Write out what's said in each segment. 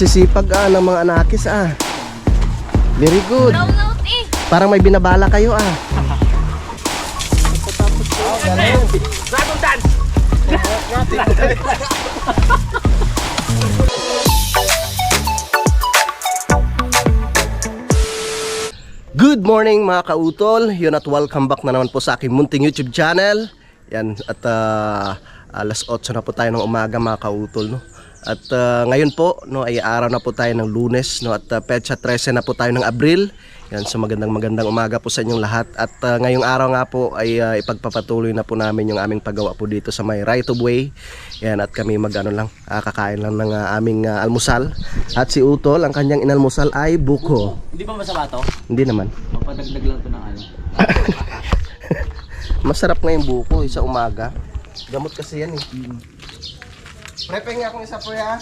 sisipag ng mga anakis Very good. Brown out eh. Parang may binabala kayo Dragon dance! Good morning mga kautol. Yun at welcome back na naman po sa aking munting YouTube channel. Yan at alas 8 na po tayo ng umaga mga kautol, no? At ngayon po ay araw na po tayo ng Lunes, no? At petsa 13 na po tayo ng Abril. Yan, so magandang umaga po sa inyong lahat. At ngayong araw nga po ay ipagpapatuloy na po namin yung aming paggawa po dito sa may right of way. Yan, at kami kakain lang ng aming almusal. At si Utol, ang kanyang inalmusal ay buko. Hindi ba masama to? Hindi naman. Mapadagdag lang to ng ano. Masarap nga yung buko sa umaga. Gamot kasi yan eh. Prepe nga akong isa po ya.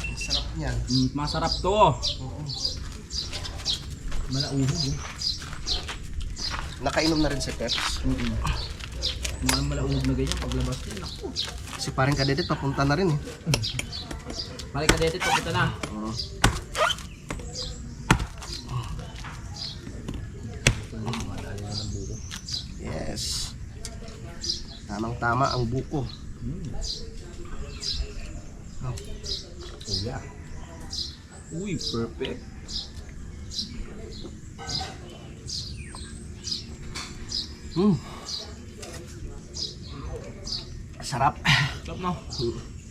Masarap niyan. Masarap to. Malauhog. Nakainom na rin si Peps. Mga malauhog na ganyan paglabas din. Ako. Si paring Kadedit papunta na rin eh. Balik ka dito, papunta na. Yes. Tamang-tama ang buko. Oh. Yeah. Uy, perfect. Sarap. Sarap no?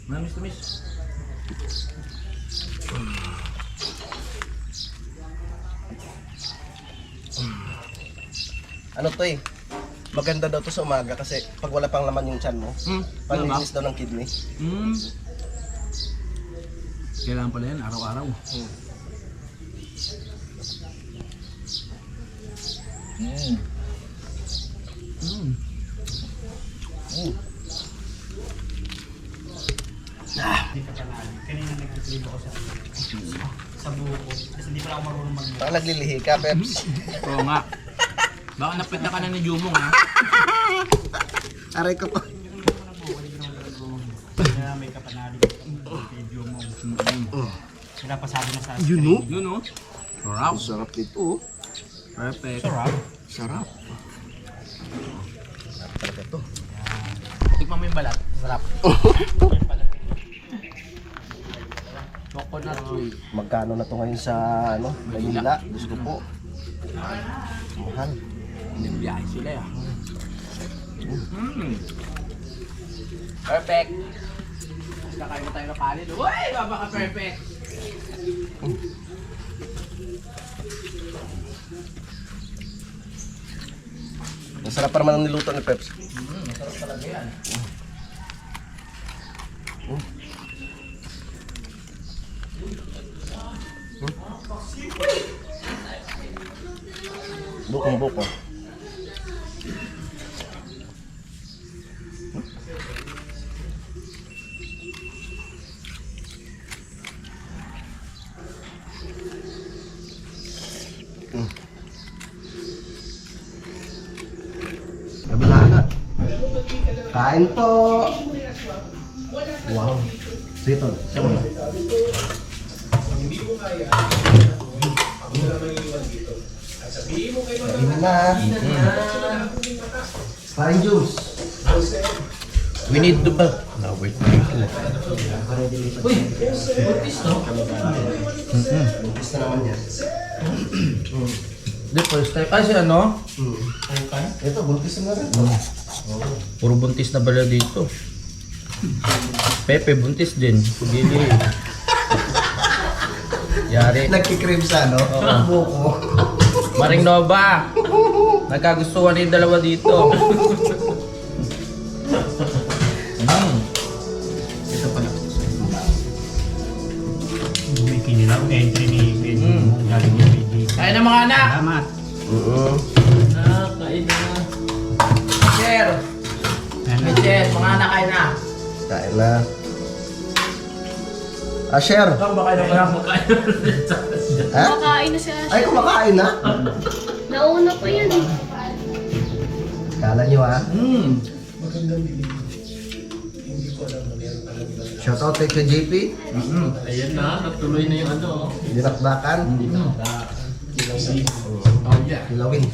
Mamis-tamis. Ano to eh? Maganda daw to sa umaga kasi pag wala pang laman yung tiyan mo, panlinis daw ng kidney. Kailangan pala yan, araw-araw. Kanina nag-trip ako sa buko. Kasi hindi pa ako marunong mag-buko. Baka naglilihi ka, Peps. Oo nga. Baka napita ka na ni Jumong ha? Aray ko pa. Kaya may kapanalig video mo. Sila pa sabi na sa akin. Yun o? Yun o. Sarap. Sarap nito. Perfect. Sarap. Sarap. Sarap talaga to. Tikman mo yung balat. Sarap. Coconut sweet. Magkano na to ngayon sa Manila? Gusto po. Mahal. Biyahe sila ya. Perfect. Kakain mo tayo ng kanin. Uy! Baba ka perfect. Masarap pa naman ang niluto ni Peps. Masarap talaga yan. Bukong-buko. Kabila na. Kain po. Wow. Dito. Siya mo na. Kain na. Kain juice. We need to ba? No, wait. Uy! Buntis no? Buntis na naman yan. The first time. Ay si ano? Ito, buntis na rin. Puro buntis na bala dito. Pepe buntis din. Gili. Yari. Nagkikrib sa buko. Maring Nova. Nagkagustuhan yung dalawa dito. Ito pala. May kinilaw entry ni Pedro. Galing ni Pedro. Kaya na mga anak! Salamat. Kain na. Share! Share! Mga anak kain na. Kain na. Share. Ikaw ba kayo na Ha? Kumakain na si Asher. Ay, kumakain na? Nauna pa yan eh. Kala nyo ha? Shoutout kay JP. Ayan na, natuloy na yung ano. Dinakdakan. Yeah. Ilawin.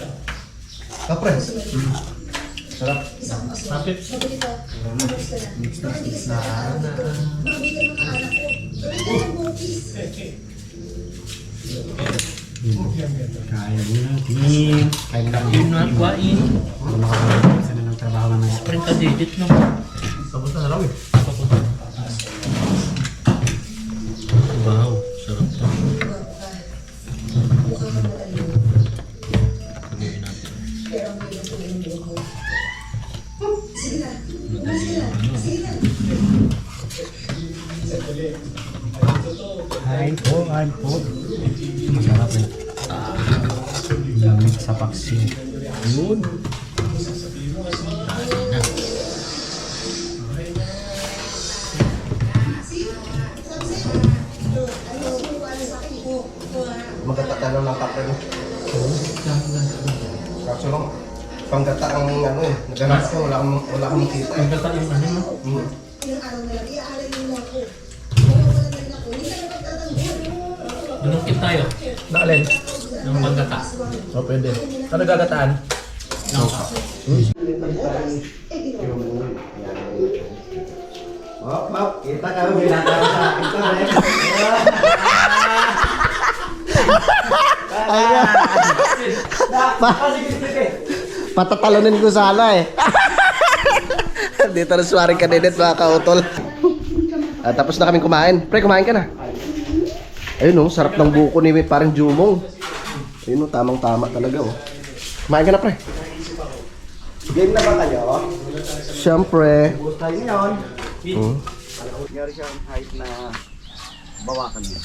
Kapre. Sarap. Kapit. Kain natin. Kain natin. Yun na, kuwain. Isa na ng trabaho na ngayon. Print a digit no. Sabot na lang eh. Wow, sarap to. Pagawin natin. Kain po, kain po. Masarap eh. Lamig sa paksi. Yun. Magkatatanong ng kapre mo. Kaso lang, panggata ang ano eh. Naganap ko, wala kang makita eh. Ang gata yung ano mo. Dunungkit tayo. Naalin? Ng panggata. O pwede. Ano gagataan? Oh, Map, kita ka binata ko sa akin to eh. Patatalonin ko sana eh. Dito na swaring kandidat mga kautol. Tapos na kaming kumain. Pre, kumain ka na. Ayun oh, sarap ng buko ni parang Jumong. Ayun oh, tamang-tama talaga oh. Kumain ka na pre. Game na ba kayo? Siyempre. Bukas tayo ngayon. Hmm. Nangyari siyang height na bawakan niya.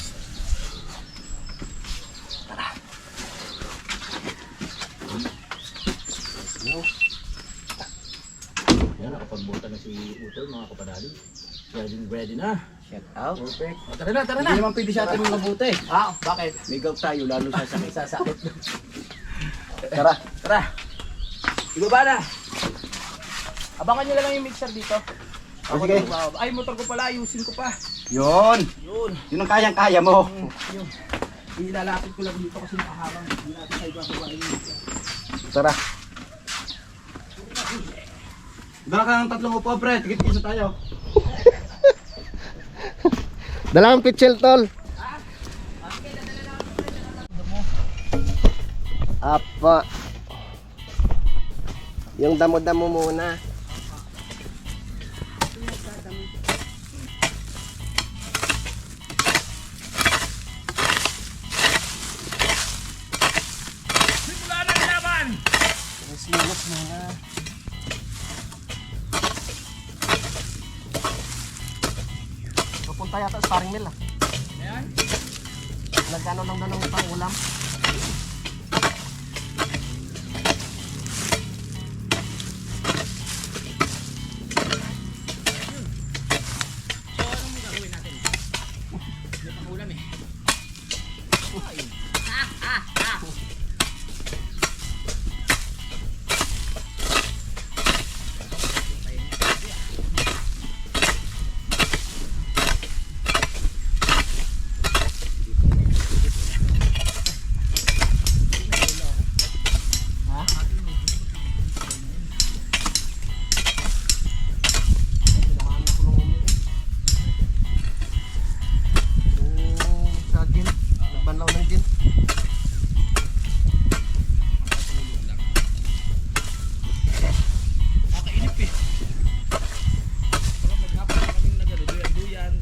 Yan, nakapagbuta na si Utol mga kapadali. Ready na. Shout out. Perfect. O, tara na, tara na. Hindi naman pwede sa atin mabuti. Ah, bakit? May gout tayo, lalo sa sakit. Tara, tara. Ibaba na. Abangan nyo lang yung mixer dito. O sige. Ay, motor ko pala, ayusin ko pa. Yun. Yun. Yun ang kayang-kaya mo. Yun. Ilalapit ko lang dito kasi nakaharang. Hindi natin sa ibang kumain yung mixer. Tara. Dala ka ng tatlong upo, pre. Tikit-tikisa tayo. Dalawang pitchel tol. Apa. Yung damo-damo muna. Simulos muna. Pupunta yata sa sparring mill ah. Ayan. Nagkano lang daw ng pang ulam. So, anong gagawin natin? May pangulam eh. Nagbanlaw ng gin. Nakainip eh. Parang maghapon na kaming nagano-duyan-duyan.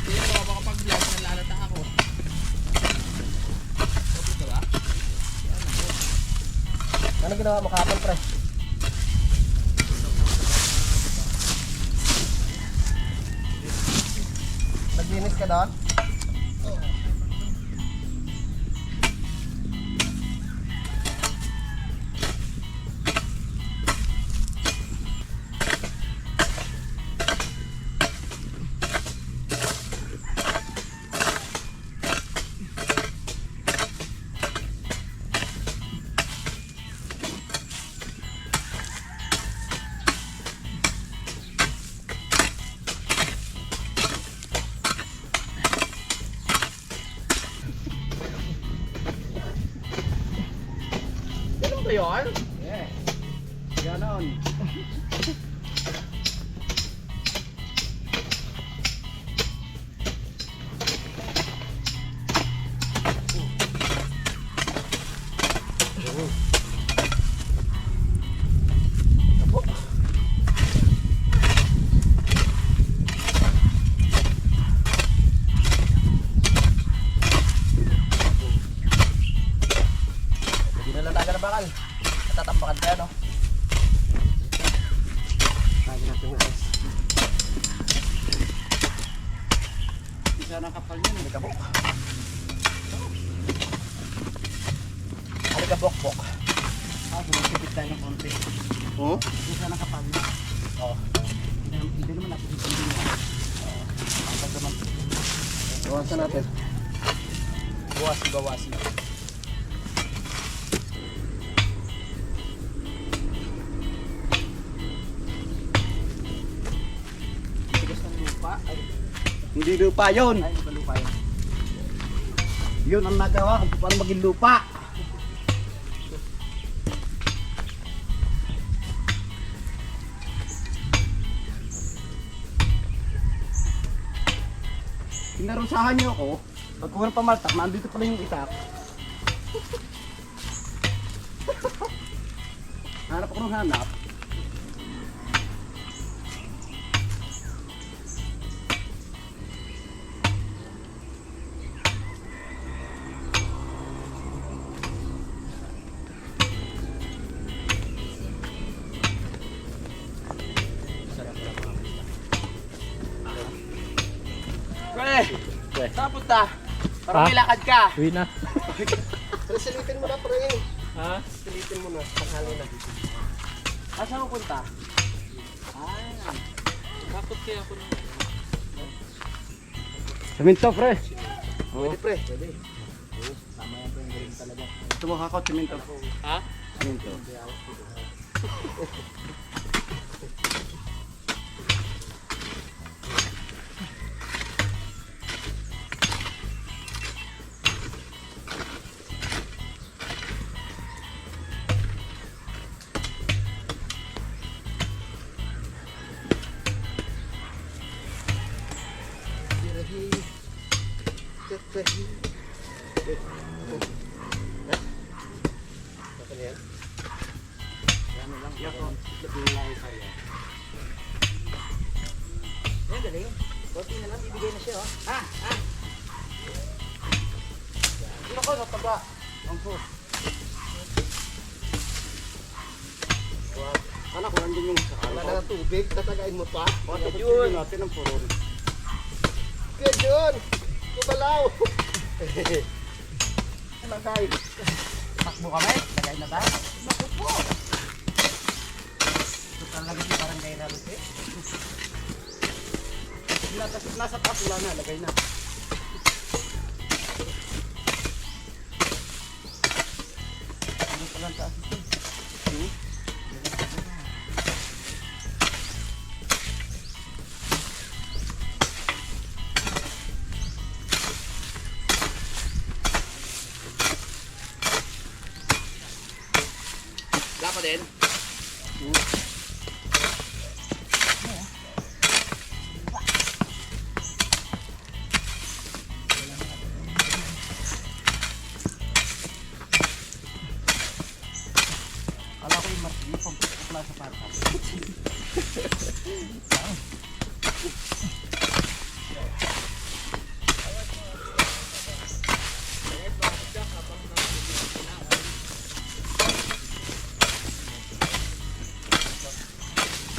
Kaya ko makapag-vlog, nalalata ako. Okay ka ba? Ano ginawa mo kahapon pre? Naglinis ka doon? Ganon. Hindi na latagan na bakal. Natatampakan tayo, no? Lagi natin yung guys. Isa ng kapal yun. May kabok. Ano ka bok-bok? Sumasipit tayo ng konti. Oh? Isa ng kapal. Oo. Hindi naman natin hindi na. Kapag naman. Bawasan natin. Bawasi. Tigas ng lupa. Ay, Hindi lupa yun. hindi ba lupa yun? Yun ang nagawa kung paano maging lupa. Pinarusahan niyo ako. Pag kuha ng pamaltak, nandito pala yung itak. Hanap ako ng hanap. Pre! Saan punta? Parang may lakad ka. Uwi na. Pre, silipin mo na pre. Ha? Silipin mo na. Tanghali na. Saan mo punta? Bakit kaya ako nung... Semento, pre. Pwede pre. Tama yan po yung galing talaga. Gusto mo hakot, semento. Ha? Semento. Yan, galing. Konti na lang, bibigay na siya, oh. Ano ko, nataba. Ang po. Anak ko, nandun yung Wala na ng tubig. Tatagain mo pa. Bakit yun natin ang puron? Good yun. Kubalaw. Lagay. Takbo kami? Lagay na tayo? Naku po. Ito talaga si Barangay Ralos, eh. Nasa taas, wala na, lagay na. Ano palang taas ito? Wala pa din? Kala ko yung pagpapla sa parka.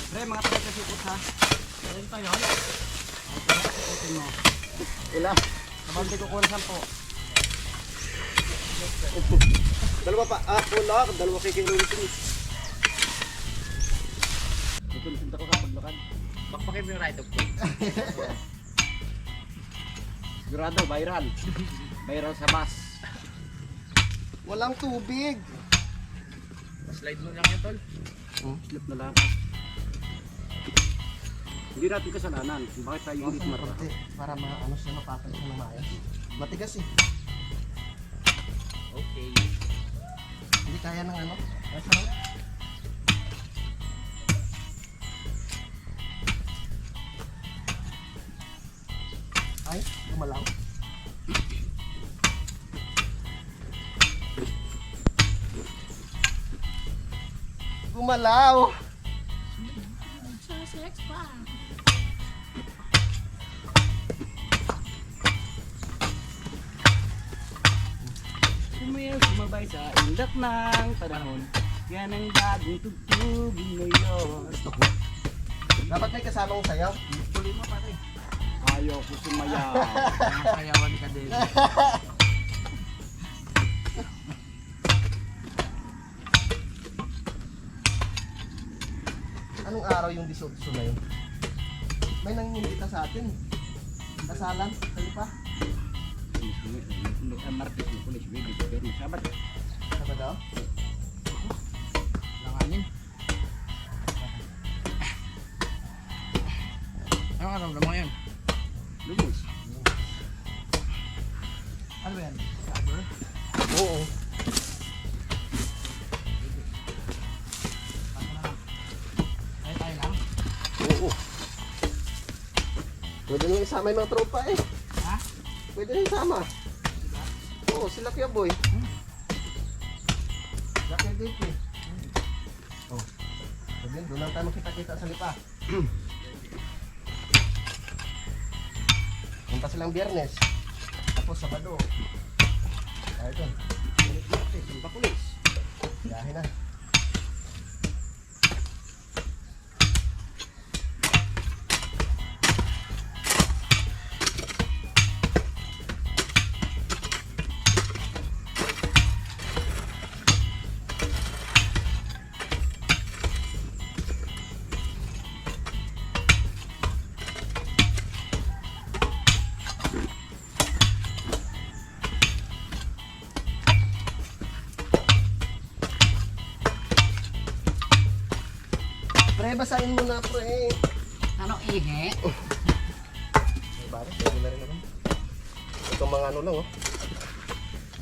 Pre, mga taga-kasipot ha. Ayun pa yun. Siputin mo. Ilan? Kabante ko kung 10. Dalawa pa. Wala. Dalawa kikilulitin. Itulisin ako kapag lakad. Bakbakin mo yung right of Sigurado, viral. Viral sa bus. Walang tubig. Slide mo lang yan, tol. Slip na lang. Hindi natin kasalanan kung bakit tayo hindi tumata. Para ano siya mapapal siya ng maayos. Matigas eh. Okay. Hindi kaya ng ano. Gumalaw. Gumalaw. Sumayaw, sumabay sa indak ng panahon. Yan ang bagong tugtugin ngayon. Dapat may kasamang sayaw. Tuloy mo pare. Ayaw ko sumayaw. Sayawan ka din. Anong araw yung 18 na yun? May nanginita sa atin. Kasalan, kalipa. Martis mo pulis, baby. Pero sabat. Sabado? Langanin. Ano ka ramdam mo ngayon? Lubos. Ano ba yan? Saber? Oo. Ay, tayo lang. Oo. Pwede nyo isama yung mga tropa eh. Ha? Pwede nyo isama. Oo, sila Kuya Boy. Sila Kuya Dave eh. Oh. Sabihin, doon lang tayo makita-kita sa lipa. Punta silang Biyernes. Tapos Sabado. Tayo doon. Martis, yung bakulis. Biyahe na. Pre, basahin mo na, pre. Ano ihi? Ay, bari, pwede na rin naman. Itong mga ano lang, oh.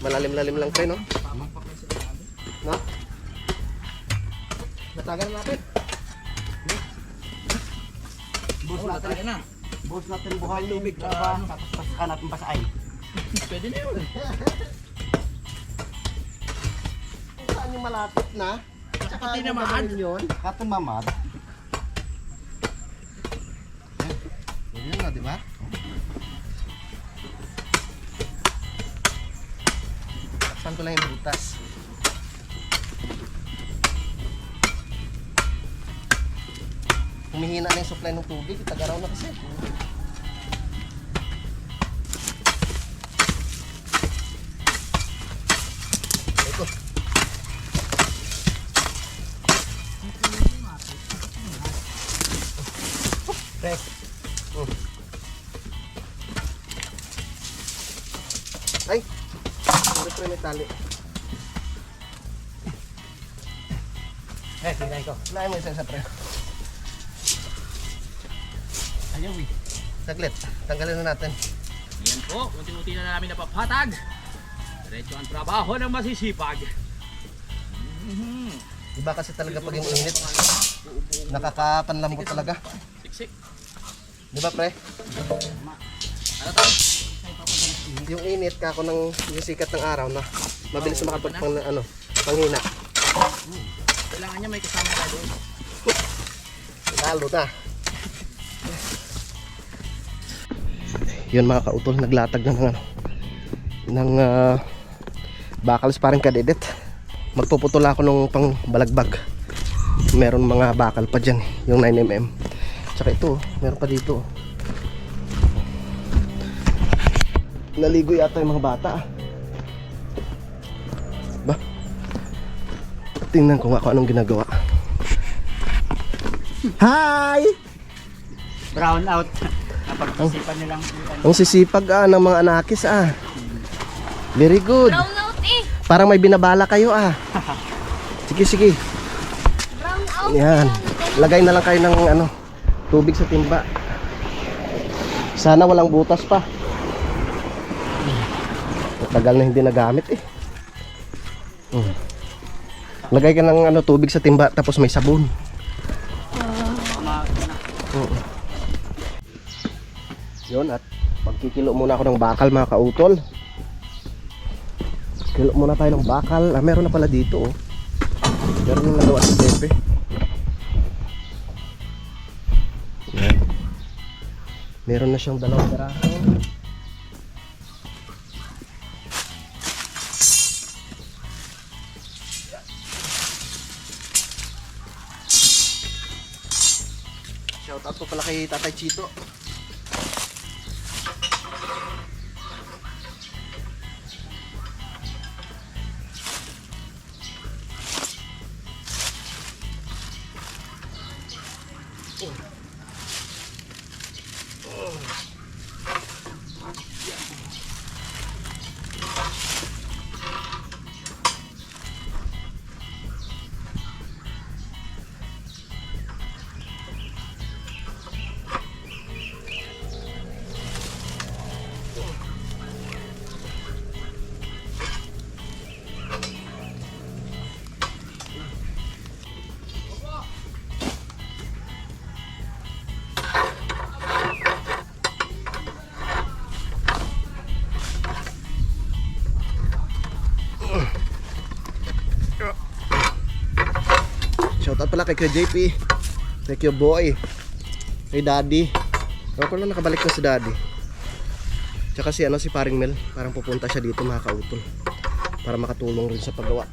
Malalim-lalim lang, pre, no? Tamang papel sila sabi. No? Natagan natin. Bus Oh, natin. tayo na. Bus natin buhay tubig. Tapos pasakan natin pasay. Pwede na yun. Kung saan yung malapit na. Tsaka Pati yung naman. gagawin yun. Katong mamad. Pwede na, di ba? Takpan ko lang yung butas. Humihina na yung supply ng tubig. Itagaraw na kasi. Ito. Pre. Ay! Sorry pre, may tali. Tingnan ko. Lain mo isa pre. Ayaw eh. Saglit. Tanggalin na natin. Yan po, unti-unti na namin napapatag. Diretso ang trabaho ng masisipag. Iba kasi talaga pag yung init. Nakakapanlambot talaga. Siksik. Di ba pre? Ano to? Yung init kako ng yung sikat ng araw na mabilis na makapagpang ano, panghina. Kailangan niya may kasama tayo doon. Lalo na. Yun mga kautol, naglatag na ng ano ng bakals parang kadedet. Magpuputol ako nung pang balagbag. Meron mga bakal pa dyan, yung 9mm. Tsaka ito, meron pa dito. Naligo yata yung mga bata. Ba? Tingnan ko nga kung anong ginagawa. Hi! Brown out. Napag-isipan nilang Ang sisipag ng mga anakis Very good. Brown out eh. Parang may binabala kayo Sige, sige. Brown out. Yan. Lagay na lang kayo ng ano, tubig sa timba. Sana walang butas pa. Tagal na hindi nagamit Lagay ka ng ano, tubig sa timba tapos may sabon. Yun at Magkikilo muna ako ng bakal mga kautol. Kilo muna tayo ng bakal. Meron na pala dito oh. Meron na nagawa si Pepe. Yan. Meron na siyang 2 piraso. Shout out po pala kay Tatay Chito. Shoutout pala kay Kuya JP. Thank you boy. Kay Daddy. Ako pala nakabalik na si Daddy. Tsaka si si Paring Mel. Parang pupunta siya dito mga kautol. Para makatulong rin sa paggawa.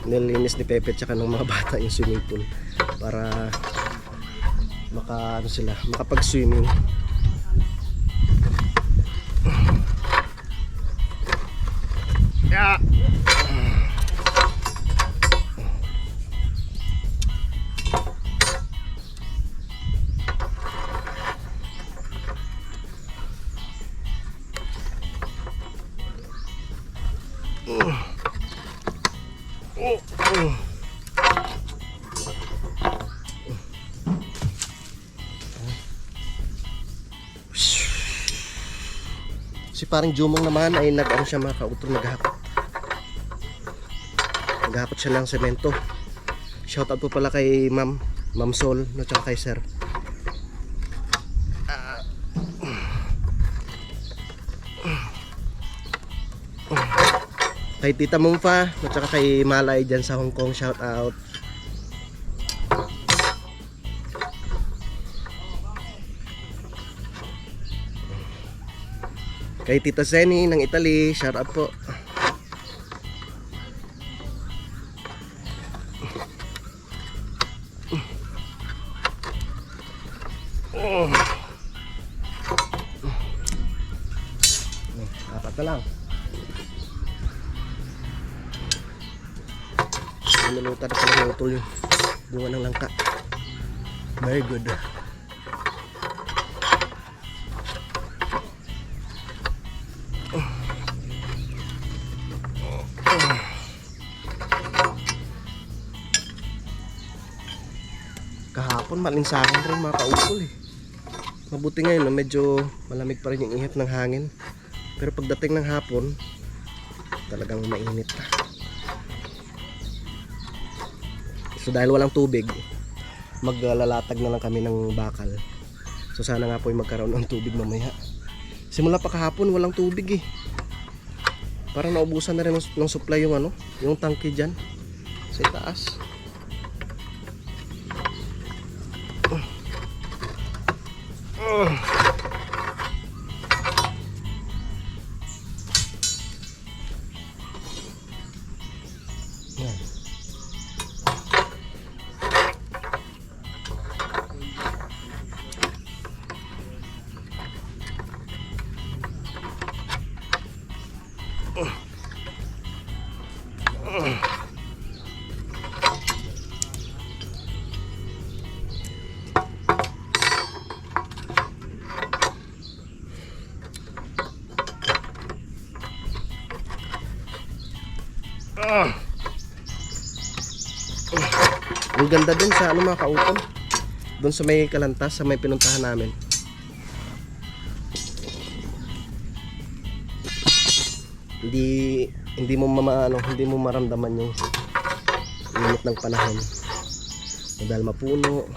Nilinis ni Pepe tsaka ng mga bata yung swimming pool para makapag-swimming. Yeah. Si parang Jumong naman ay nag-ano siya mga kautol, naghahakot siya ng semento. Shoutout po pala kay Ma'am Sol no, tsaka kay Sir. Kay Tita Mumfa no, tsaka kay Malay dyan sa Hong Kong, shoutout. Kay Tita Zeni ng Italy, shout out po. Apat na lang. Nilulutan na pala ng utol yung bunga ng langka. Very good. Kahapon malinsangan rin mga kautol eh. Mabuti ngayon na medyo malamig pa rin yung ihip ng hangin. Pero pagdating ng hapon talagang mainit na. So dahil walang tubig, maglalatag na lang kami ng bakal. So sana nga po ay magkaroon ng tubig mamaya. Simula pa kahapon walang tubig eh. Parang naubusan na rin ng supply yung yung tangke dyan sa itaas. Yan. Ang ganda din sa mga kautol. Doon sa may Kalantas, sa may pinuntahan namin. Hindi mo hindi mo maramdaman yung init ng panahon. Dahil mapuno.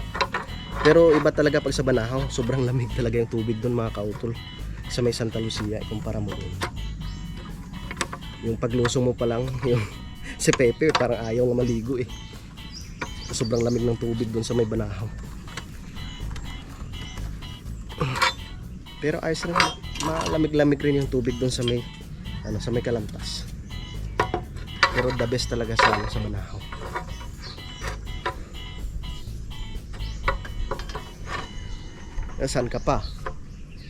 Pero iba talaga pag sa Banahaw, sobrang lamig talaga yung tubig doon mga kautol. Sa may Santa Lucia, ikumpara mo doon. Yung paglusong mo pa lang, yung si Pepe parang ayaw nga maligo eh. Sobrang lamig ng tubig doon sa may Banahaw. Pero ayos rin, malamig-lamig rin yung tubig doon sa may sa may Kalantas. Pero the best talaga sa Banahaw. Saan ka pa?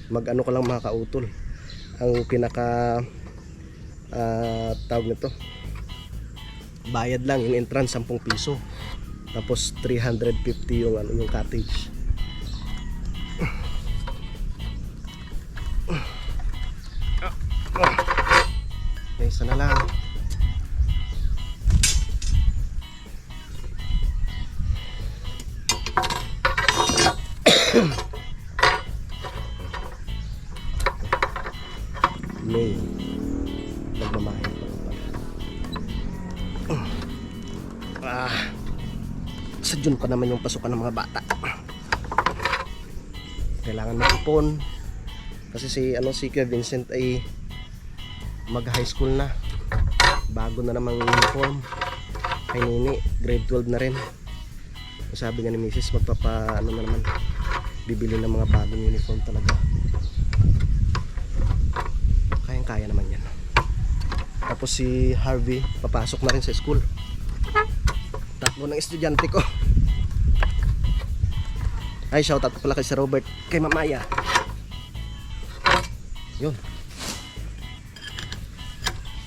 Mag-ano ka lang mga kautol. Ang pinaka tawag nito, bayad lang yung entrance 10 piso. Tapos 350 yung yung cottage. Okay, isa na lang. May nagmamahal pa pala. Sa June pa naman yung pasukan ng mga bata. Kailangan mag-ipon kasi si Kuya Vincent ay mag high school na. Bago na namang uniform. Kay Nini, grade 12 na rin. Sabi nga ni Mrs. magpapa na naman, bibili ng mga bagong uniform talaga. Kaya naman yan. Tapos si Harvey papasok na rin sa school. Tatlo ng estudyante ko. Ay, shoutout pala kay Sir Robert, kay Mamaya. Yun.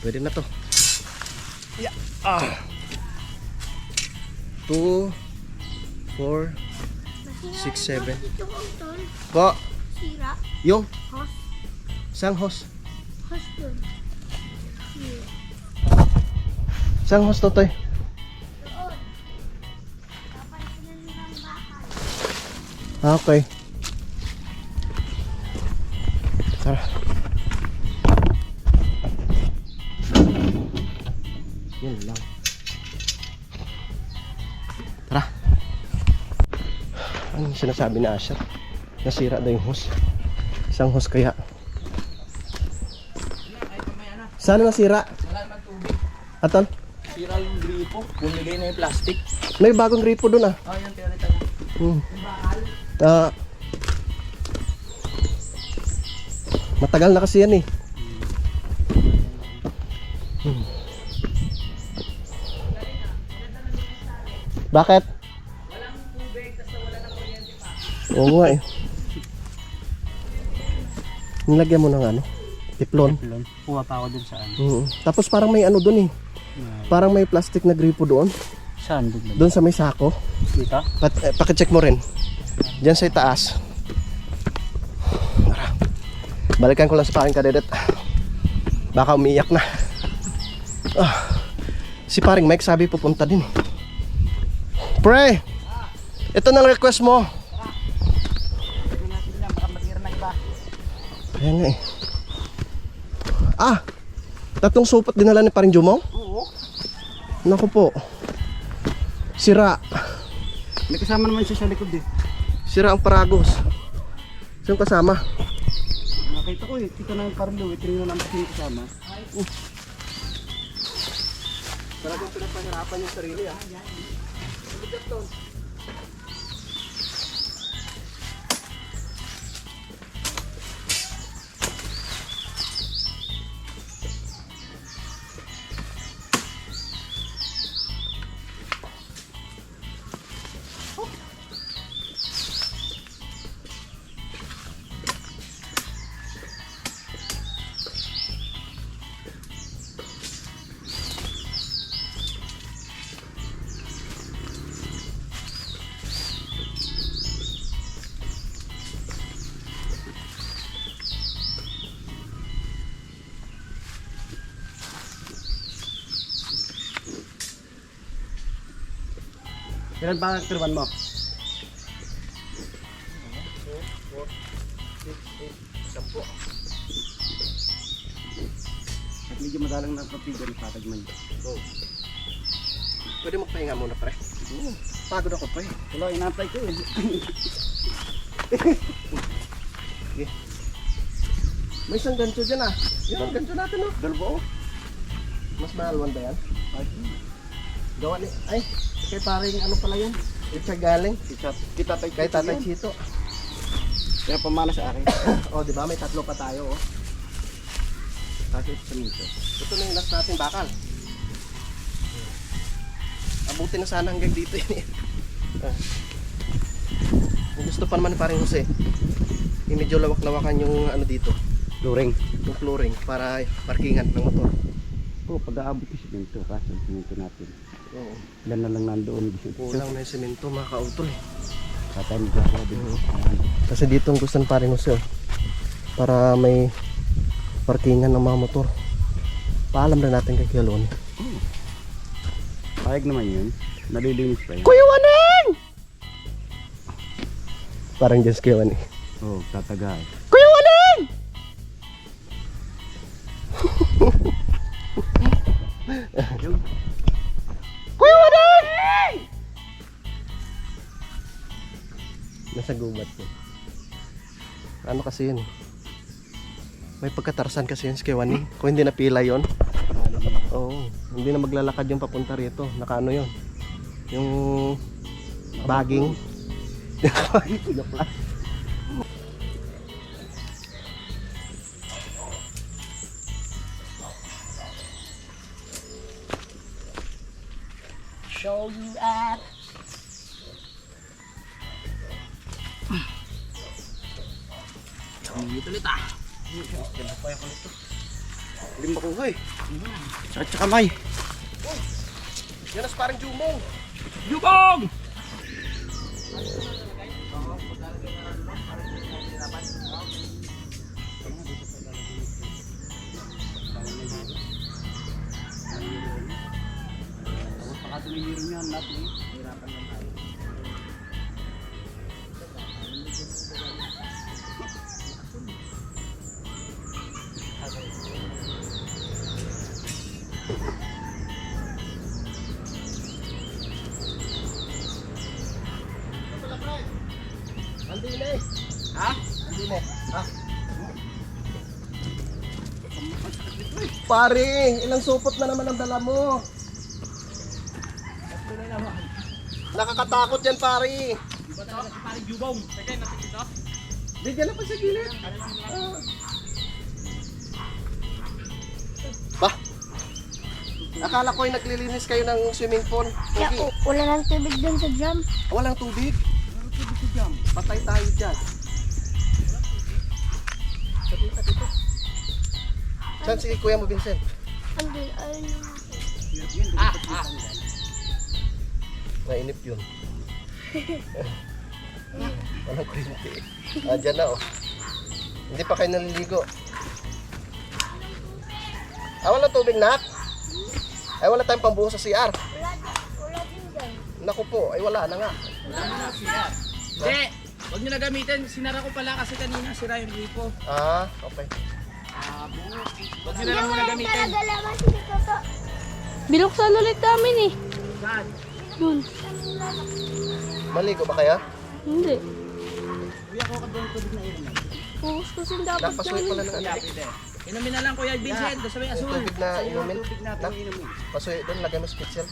Pwede na to. Yeah. 2 4 6 7. Po. Sira. Yung Hos. sang host. Hos dun. Sira. Sang host to, Toy. Doon. Kapag sila ng bahay. Okay. Tara. Yun lang. Tara. Ano sinasabi ni Asher? Nasira daw yung hose. Isang hose kaya. Sana nasira? Wala naman tubig. Atol? Sira yung gripo. Bumigay na yung plastic. May bagong gripo dun ah. Oh, yung tinarita mo. Matagal na kasi yan eh. Bakit? Walang tubig, tapos wala ng kuryente pa. Oo nga eh. Nilagyan mo ng tiplon. Kuha pa ako dun saan. Tapos parang may dun eh. Parang may plastic na gripo doon. Saan dun? Doon sa may sako. Dito? Pakicheck mo rin. Diyan sa itaas. Tara. Balikan ko lang sa paring kadedet. Baka umiiyak na. Si paring Mike sabi pupunta din eh. Pre! Ito nang request mo. Hindi natin yan, baka matira ng iba. Ayan nga eh. 3 supot dinala ni paring Jumong? Oo. Naku po. Sira. May kasama naman siya sa likod eh. Sira ang paragos. Saan kasama? Nakita ko eh, tito ng Carlo, ito na lang yung kasama. Talagang pinapahirapan yung sarili ah. Kailan ba ang kiruan mo? 10. At medyo madalang na kapigyan ng patag man. Oh. Pwede magpahinga muna pre. Oo. Pagod ako pre. Wala, inatay ko eh. May isang gancho dyan ah. Yan, gancho natin oh. Dalbo. Mas mahalwan ba yan? Gawa ni... Ay, kay paring ano pala yan? Richard galing. Kita tayo Kay Tatay Chito. Kaya pamana sa akin. Oh, di ba? May 3 pa tayo oh. Kasi sa minto. Ito na yung last natin bakal. Abuti na sana hanggang dito yun. Kung gusto pa naman paring Jose, medyo lawak-lawakan yung ano dito, Luring. yung flooring para parkingan ng motor. Oo, pag-aabot ko sa minto. Kasi sa minto natin. Oo. Ilan na lang nandoon. Kulang na yung semento mga kautol eh. Patay mo ka din. Kasi dito ang gusto ng paring Jose oh, para may parkingan ng mga motor. Paalam na natin kay Kialon. Payag naman yun. Nalilinis pa yun. Kuya Waning! Parang just Kuya Waning. Oo, tatagay. Kuya Waning! Kuya Waning! Nasa gubat ko. Ano kasi yun? May pagkatarsan kasi yun si Kuya Waning. Kung hindi napila yun, oo, hindi na maglalakad yung papunta rito. Nakaano yun? Yung bagging. Joke lang. Show you at. Dito ulit ah. Limba ko hoy. Sakit sa kamay. Yan as parang jumong. Yubong! Baka tumihirin yan natin. Hirapan lang tayo. Andi na eh. Ha? Andi na eh. Ha? Paring, ilang supot na naman ang dala mo. Nakakatakot yan pare. Iba talaga si Paring Yubong. Sige, natin dito. Bigyan na pa sa gilid. Bah, akala ko yung naglilinis kayo ng swimming pool. Kaya Pogi. wala nang tubig dun sa drum. Walang tubig. Patay tayo dyan. Saan si Kuya mo, Vincent? Andun, ayun yung Nainip yun. Walang kuryente. Dyan na oh. Hindi pa kayo naliligo. Walang tubig na? Ay wala tayong pambuhos sa CR. wala din dyan. Naku po, ay wala na nga. Hindi! Huwag nyo na gamitin. Sinara ko pala kasi kanina sira yung gripo. Okay. Huwag nyo na lang muna gamitin. Talaga laman si Toto. Binuksan ulit namin eh. Saan? Dun. Maligo ba kaya? Hindi. Kuya ko ka doon tubig na inom. Pupustusin dapat Napasuy pala namin. ng ano. Pwede. Inumin na lang Kuya Vincent. Doon sa may Yung asul. tubig na inumin. Tubig natin Nak, inumin. pasuy doon, lagay mo special.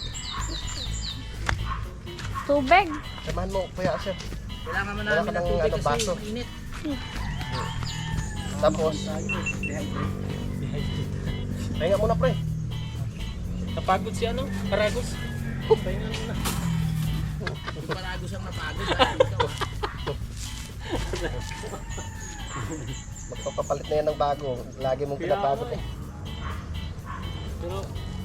Tubig. Samahan mo, Kuya Asher. Kailangan mo Wala namin ka ng ng tubig ano, baso. kasi mainit. Tapos, pahinga muna pre. Napagod si ano? Karagos. Pahinga na. Kung paragos ang napagod. dahil ikaw. Magpapapalit na yan ng bago. Lagi mong pinapagod eh. Pero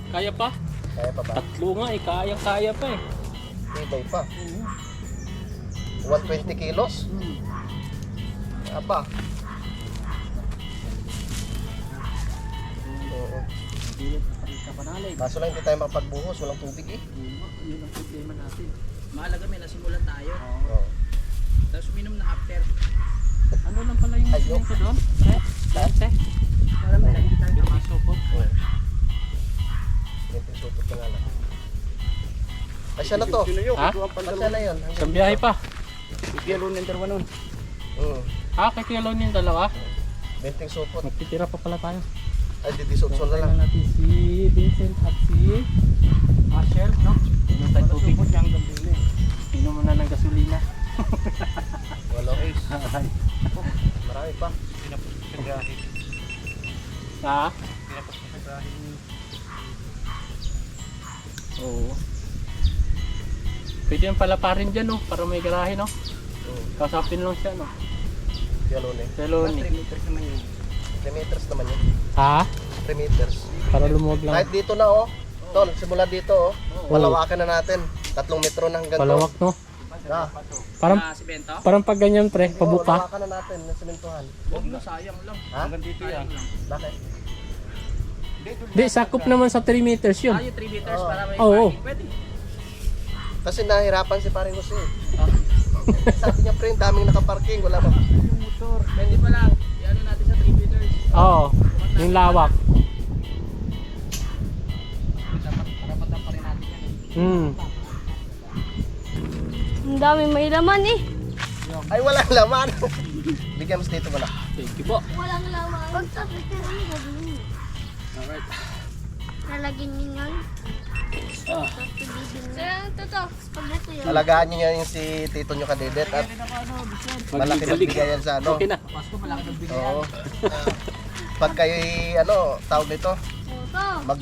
kaya pa. Kaya pa ba? 3 nga eh. Kaya pa eh. Ibay pa. 120 kilos? Aba. Oo. Kaso lang hindi tayo makapagbuhos. Walang tubig eh. Yun ang problema natin. Mahalaga may nasimulan tayo. Oo. Tapos uminom na after. Ano lang pala yung semento doon? Lente? Yung masupot. Ito supot na lang. Asya na to. Ha? Asya na yun. Isang biyahe pa. Yellow ng dalawa nun. Kay Kuya Lon yung dalawa. 20 supot. Magtitira pa pala tayo. Ay, didisot-sol na lang. Kailan natin si Vincent at si Asher, no? Inom tayo tubig. Inom muna ng gasolina. Wala. Marami pa. Ha? Oo. Pwede yung palaparin dyan, no? Para may garahe, no? Kasapin lang siya, no? Yellow na. Sa Loni. 3 meters naman yun. 3 meters naman yun. Ha? 3 meters. Para lumuwag lang. Kahit dito na oh. Tol, simula dito oh. Palawakan na natin. 3 metro na hanggang Palawak, no? Ah, Parang, Simento? parang pag ganyan, pre, pabuka. palawakan na natin ng sementuhan. Huwag na, sayang lang. Ha? Hanggang dito yan. Bakit? Di, sakop naman sa 3 meters yun. Yung 3 meters para may Oo. parking. Pwede. Kasi nahirapan si paring Jose. Sabi niya pre, daming nakaparking, wala pa. Yung motor. Pwede pa lang. Iano natin sa 3 meters. Oo, yung lawak. Karapatan pa rin natin yan. Ang dami may laman eh. Ay, walang laman. Bigyan mo dito wala. Thank you po. Walang laman. Pag sa Twitter, ano gagawin mo? Alright. Lalagyan niyo yun. Ah. Tapos ibibin mo. Ito. Pag ito yun. Alagaan niyo yung si tito niyo kadedet at malaki na bigayan sa ano. Okay na. Pasko malaki ng bigay. Oo. Pag kayo ano, tawag nito, Ito.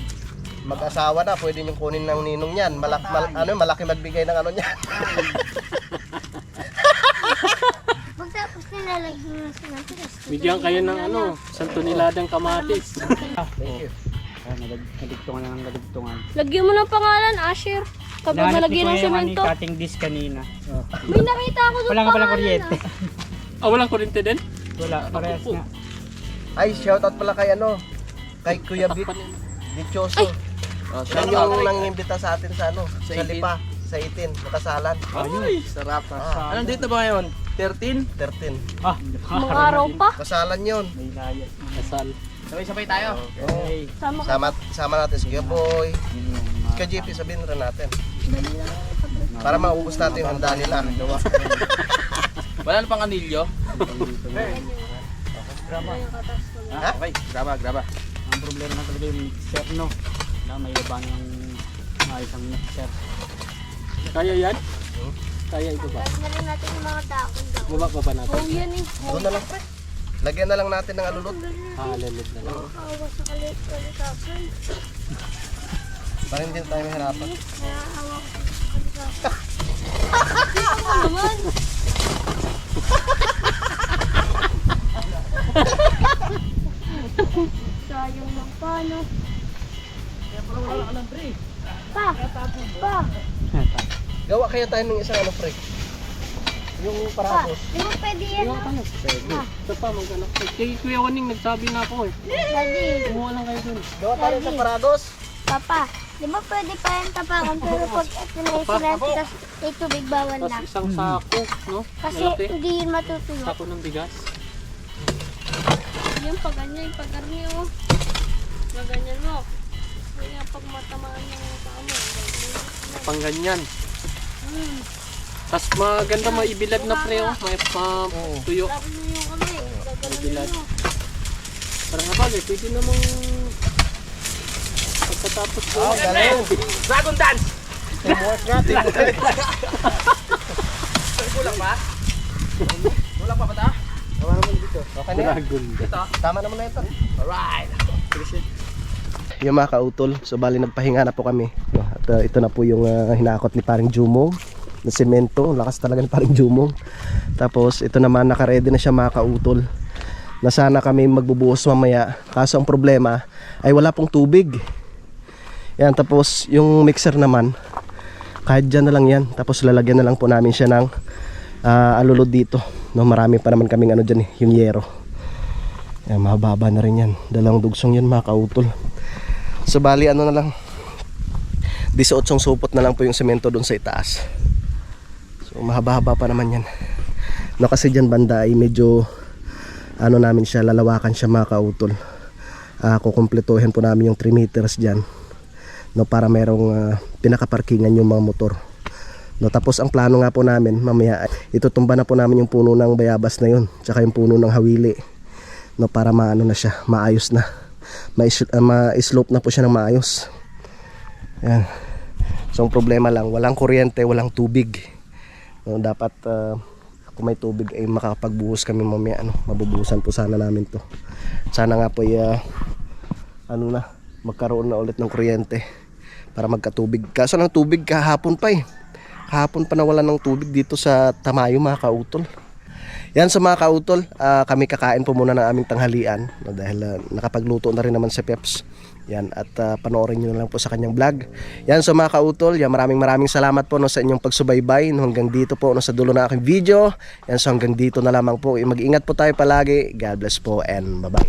mag-asawa na, pwede niyong kunin ng ninong niyan. Malaki magbigay ng ano niyan. Pagtapos nilalagyan mo sa natin. Bigyan kayo ng ano, santuniladang kamatis. Thank you. Naligtungan na ng naligtungan. Lagyan mo ng pangalan, Asher. Kapag nalagyan ng semento. Cutting disc kanina. May nakita ako doon Wala ka palang pangalan, kuryente. Walang kurente din? Wala, parehas nga. Ay, shoutout pala kay ano, kay Kuya Dichoso. Siya yung nangimbita sa atin sa ano, sa Lipa, sa 18, nakasalan. Ay, sarap. Anong date na ba ngayon? 13? 13. Ah, Mga araw pa. Kasalan yun. May layas. kasal. Sabay-sabay tayo. Okay. Sama ka. Sama natin si Kuya Boy. Si Kuya JP, sabihin rin natin. Para maubos natin yung handa nila. Wala na pang anilyo? Ha? Okay, graba. Ang problema na talaga yung mixer, no? May laban ng maayos ang mixer. Kaya yan? Kaya ito ba? Lagyan na rin natin yung mga dakon daw. Baba pa natin. Oh, yan eh. Doon na lang. Lagyan na lang natin ng alulot. Alulod na lang. Nakahawa sa kalikasan. Para hindi tayo mahirapan. Nakahawa ko sa kalikasan. Naman. Sayang lang pa, no? Pa! Gawa kaya tayo ng isang ano, pre. Yung Pa! paragos. Di ba pwede yan, no? Ito pa, mag-anak. Kay Kuya Waning, nagsabi na ako eh. Daddy, Kumuha lang kayo dun. Gawa tayo ng paragos. Papa, di ba pwede pa yung tapakan? Pero pag ito na yung sinati, tapos may tubig bawal na. Tapos isang sako, no? Kasi Malaki. hindi yun matutuyo. Sako ng bigas. Yung pag ganyan, yung pag ganyan mo. Maganyan mo. Kaya pag matamaan yung paa mo. Pang ganyan. Tapos maganda maibilad na pre, oh. May tuyo. Sabi mo yung kamay. Bilad. Gaganon mo. Parang nga bagay, pwede namang pagkatapos ko. Oh, galing. Dragon dance! Teamwork nga, teamwork. Kulang pa? Kulang pa ba ta? Gawa naman dito. Okay na yan. Dragon dance. Tama naman na ito. Alright! Yung mga kautol, so bali nagpahinga na po kami. No, at ito na po yung hinakot ni paring Jumong na semento. Lakas talaga ni paring Jumong. Tapos ito naman nakaredy na siya mga kautol. Na sana kami magbubuhos mamaya. Kaso ang problema ay wala pong tubig. Yan, tapos yung mixer naman kahit dyan na lang yan. Tapos lalagyan na lang po namin siya ng alulod dito. No, marami pa naman kaming ano dyan yung yero. Yan, mababa na rin yan. Dalawang dugsong yan mga kautol. So bali ano na lang 18 supot na lang po yung semento doon sa itaas. So mahaba-haba pa naman yan. No, kasi dyan banda ay medyo ano namin siya, lalawakan siya mga kautol. Kukumpletuhin po namin yung 3 meters dyan, no, para merong pinakaparkingan yung mga motor, no. Tapos ang plano nga po namin mamaya, itutumba na po namin yung puno ng bayabas na yun, tsaka yung puno ng hawili, no, para maano na siya, maayos na, ma-slope na po siya ng maayos. Yan. So ang problema lang, walang kuryente, walang tubig, no. Dapat kung may tubig ay makakapagbuhos kami mamaya, ano, mabubuhusan po sana namin to. Sana nga po magkaroon na ulit ng kuryente para magkatubig. Kaso ng tubig kahapon pa kahapon pa nawalan ng tubig dito sa Tamayo mga kautol. Yan sa mga kautol, kami kakain po muna ng aming tanghalian, no, dahil nakapagluto na rin naman si Peps. Yan, at panoorin nyo na lang po sa kanyang vlog. Yan sa mga kautol, yan, maraming salamat po, no, sa inyong pagsubaybay, no, hanggang dito po, no, sa dulo ng aking video. Yan, so hanggang dito na lamang po. Mag-ingat po tayo palagi. God bless po and bye bye.